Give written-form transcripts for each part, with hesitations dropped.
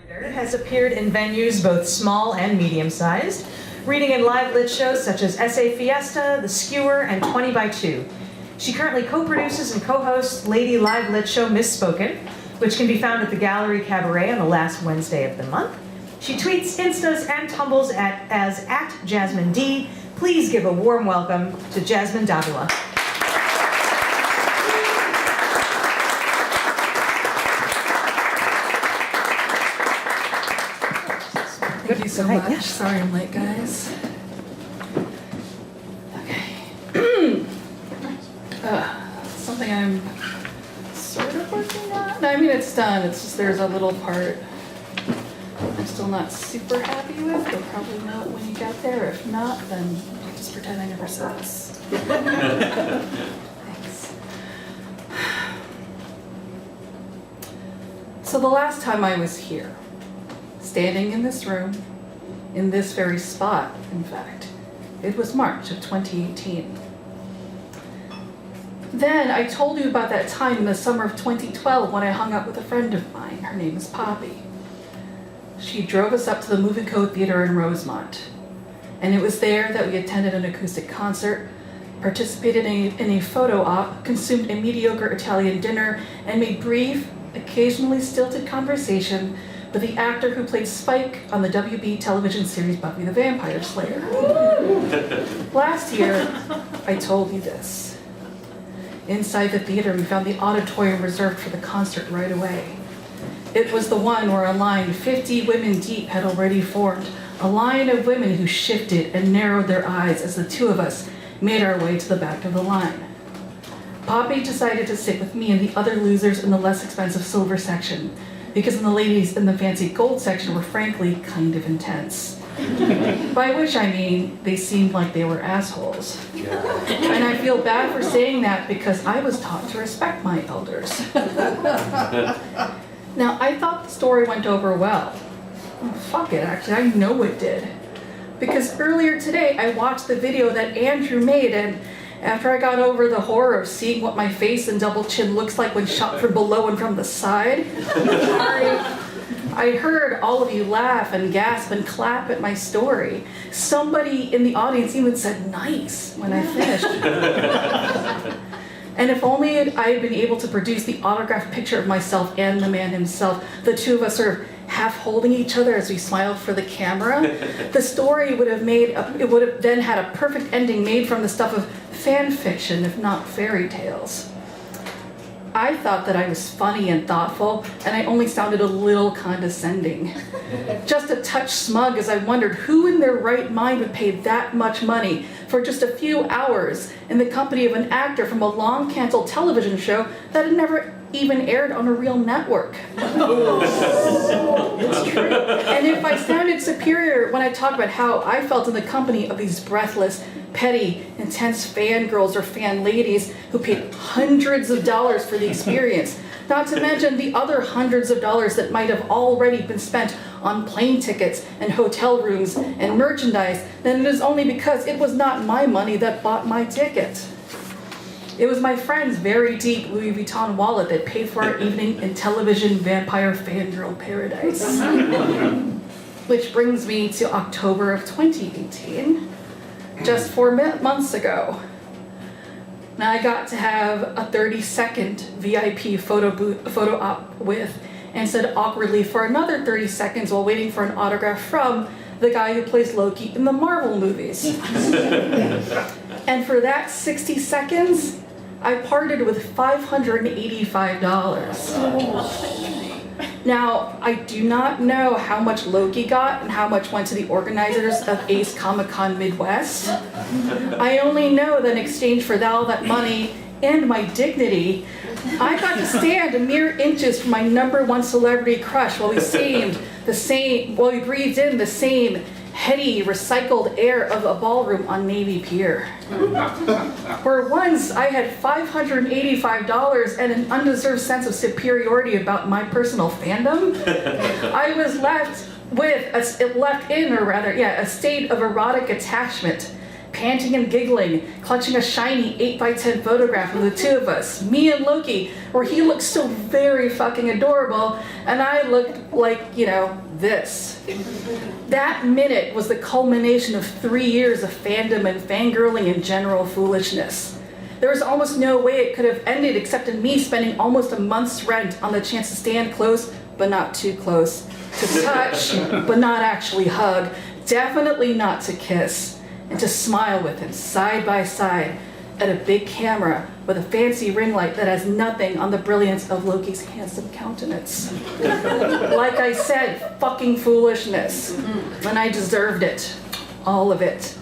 Has appeared in venues both small and medium-sized, reading in live lit shows such as SA Fiesta, The Skewer, and 20 by 2. She currently co-produces and co-hosts Lady Live Lit Show Misspoken, which can be found at the Gallery Cabaret on the last Wednesday of the month. She tweets, Instas, and tumbles as at Jasmine D. Please give a warm welcome to Jasmine Davila. Thank you so much. Yes. Sorry I'm late, guys. Okay. Something I'm sort of working on. I mean, it's done. It's just there's a little part I'm still not super happy with. You'll probably know it when you get there. If not, then just pretend I never said this. Thanks. So the last time I was here, standing in this room, in this very spot, in fact, it was March of 2018. Then I told you about that time in the summer of 2012 when I hung out with a friend of mine. Her name is Poppy. She drove us up to the Moving Co Theater in Rosemont. And it was there that we attended an acoustic concert, participated in a photo op, consumed a mediocre Italian dinner, and made brief, occasionally stilted conversation with the actor who played Spike on the WB television series Buffy the Vampire Slayer. Last year, I told you this. Inside the theater, we found the auditorium reserved for the concert right away. It was the one where a line 50 women deep had already formed, a line of women who shifted and narrowed their eyes as the two of us made our way to the back of the line. Poppy decided to sit with me and the other losers in the less expensive silver section, because the ladies in the fancy gold section were frankly kind of intense. By which I mean, they seemed like they were assholes. And I feel bad for saying that because I was taught to respect my elders. Now, I thought the story went over well. Fuck it, actually, I know it did. Because earlier today, I watched the video that Andrew made, and after I got over the horror of seeing what my face and double chin looks like when shot from below and from the side, I heard all of you laugh and gasp and clap at my story. Somebody in the audience even said nice when I finished. And if only I had been able to produce the autographed picture of myself and the man himself, the two of us sort of half holding each other as we smiled for the camera, the story would have then had a perfect ending made from the stuff of fan fiction, if not fairy tales. I thought that I was funny and thoughtful, and I only sounded a little condescending. Just a touch smug as I wondered who in their right mind would pay that much money for just a few hours in the company of an actor from a long-canceled television show that had never even aired on a real network. It's true. And if I sounded superior when I talked about how I felt in the company of these breathless, petty, intense fangirls or fan ladies who paid hundreds of dollars for the experience, not to mention the other hundreds of dollars that might have already been spent on plane tickets and hotel rooms and merchandise, then it is only because it was not my money that bought my ticket. It was my friend's very deep Louis Vuitton wallet that paid for our evening in television vampire fangirl paradise. Which brings me to October of 2018, just 4 months ago. Now I got to have a 30-second VIP photo op with, and stood awkwardly for another 30 seconds while waiting for an autograph from the guy who plays Loki in the Marvel movies. And for that 60 seconds, I parted with $585. Now, I do not know how much Loki got and how much went to the organizers of Ace Comic-Con Midwest. I only know that in exchange for all that money and my dignity, I got to stand a mere inches from my number 1 celebrity crush while we breathed in the same heady, recycled air of a ballroom on Navy Pier. Where once I had $585 and an undeserved sense of superiority about my personal fandom, I was left with a state of erotic attachment, panting and giggling, clutching a shiny 8x10 photograph of the two of us, me and Loki, where he looked so very fucking adorable, and I looked like, this. That minute was the culmination of 3 years of fandom and fangirling and general foolishness. There was almost no way it could have ended except in me spending almost a month's rent on the chance to stand close, but not too close, to touch, but not actually hug, definitely not to kiss, and to smile with him side by side at a big camera with a fancy ring light that has nothing on the brilliance of Loki's handsome countenance. Like I said, fucking foolishness. And I deserved it. All of it.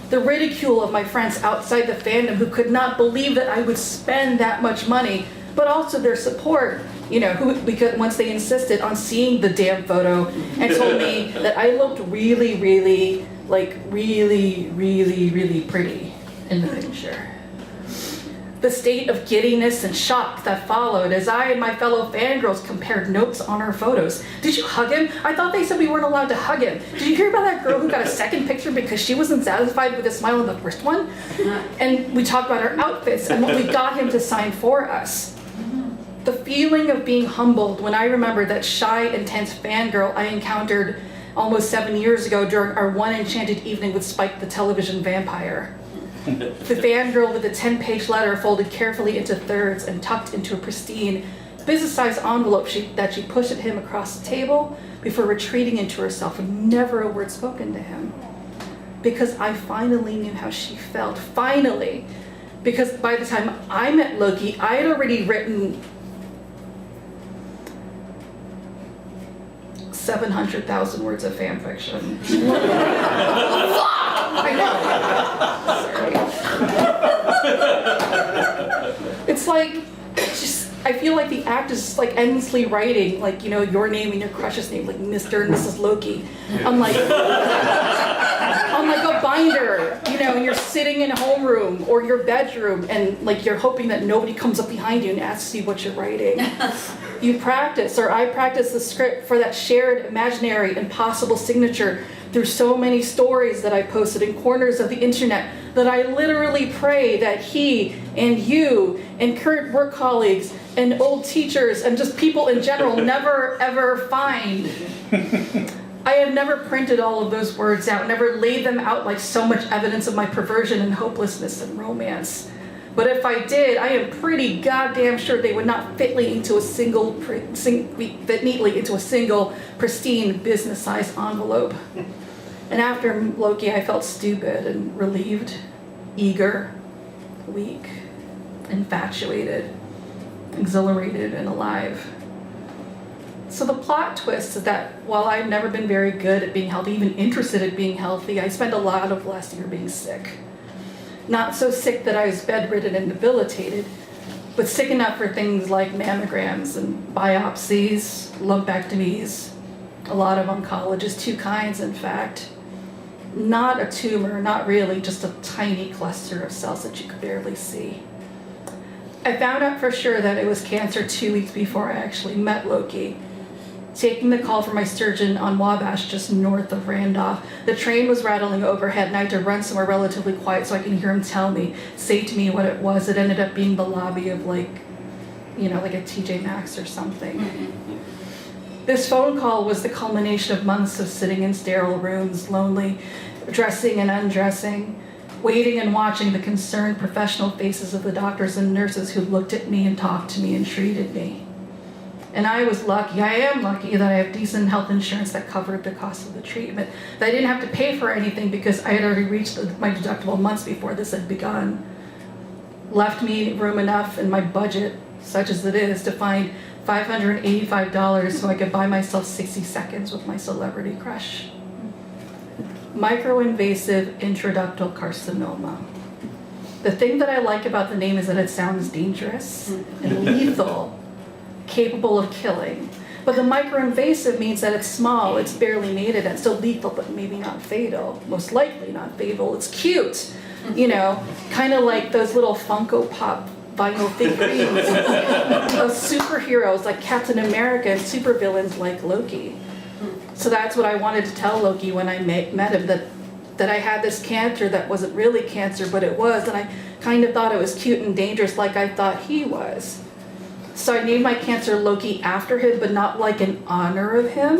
The ridicule of my friends outside the fandom who could not believe that I would spend that much money, but also their support, because once they insisted on seeing the damn photo and told me that I looked really, really, really pretty in the picture. The state of giddiness and shock that followed as I and my fellow fangirls compared notes on our photos. Did you hug him? I thought they said we weren't allowed to hug him. Did you hear about that girl who got a second picture because she wasn't satisfied with the smile on the first one? And we talked about our outfits and what we got him to sign for us. The feeling of being humbled when I remembered that shy, intense fangirl I encountered almost 7 years ago during our one enchanted evening with Spike the television vampire. The fangirl with a 10-page letter folded carefully into thirds and tucked into a pristine, business-sized envelope that she pushed at him across the table before retreating into herself with never a word spoken to him. Because I finally knew how she felt. Finally. Because by the time I met Loki, I had already written 700,000 words of fan fiction. I know. It's like, I feel like the act is just like endlessly writing, your name and your crush's name, like Mr. and Mrs. Loki. I'm like a binder, and you're sitting in a homeroom or your bedroom and you're hoping that nobody comes up behind you and asks you what you're writing. You practice, or I practice the script for that shared, imaginary, impossible signature through so many stories that I posted in corners of the internet that I literally pray that he and you and current work colleagues and old teachers and just people in general never ever find. I have never printed all of those words out, never laid them out like so much evidence of my perversion and hopelessness and romance. But if I did, I am pretty goddamn sure they would not fit neatly into a single pristine business-sized envelope. And after Loki, I felt stupid and relieved, eager, weak, infatuated, exhilarated, and alive. So the plot twist is that while I've never been very good at being healthy, even interested in being healthy, I spent a lot of last year being sick. Not so sick that I was bedridden and debilitated, but sick enough for things like mammograms and biopsies, lumpectomies, a lot of oncologists, 2 kinds in fact. Not a tumor, not really, just a tiny cluster of cells that you could barely see. I found out for sure that it was cancer 2 weeks before I actually met Loki. Taking the call from my surgeon on Wabash, just north of Randolph, the train was rattling overhead and I had to run somewhere relatively quiet so I can hear him say to me what it was. It ended up being the lobby of like a TJ Maxx or something. Mm-hmm. This phone call was the culmination of months of sitting in sterile rooms, lonely, dressing and undressing, waiting and watching the concerned professional faces of the doctors and nurses who looked at me and talked to me and treated me. And I was lucky, I am lucky that I have decent health insurance that covered the cost of the treatment. That I didn't have to pay for anything because I had already reached my deductible months before this had begun. Left me room enough in my budget, such as it is, to find $585 so I could buy myself 60 seconds with my celebrity crush. Microinvasive intraductal carcinoma. The thing that I like about the name is that it sounds dangerous and lethal, capable of killing. But the microinvasive means that it's small, it's barely mated, and still lethal, but maybe not fatal. Most likely not fatal. It's cute, kind of like those little Funko Pop vinyl figurines of superheroes like Captain America and supervillains like Loki. So that's what I wanted to tell Loki when I met him, that that I had this cancer that wasn't really cancer, but it was, and I kind of thought it was cute and dangerous like I thought he was. So I named my cancer Loki after him, but not like in honor of him.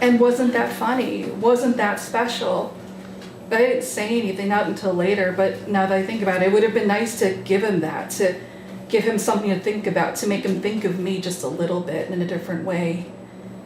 And wasn't that funny? Wasn't that special? But I didn't say anything, not until later, but now that I think about it, it would have been nice to give him that, to give him something to think about, to make him think of me just a little bit in a different way.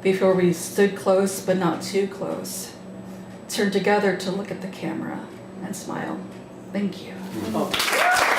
Before we stood close, but not too close. Turned together to look at the camera and smile. Thank you. Oh.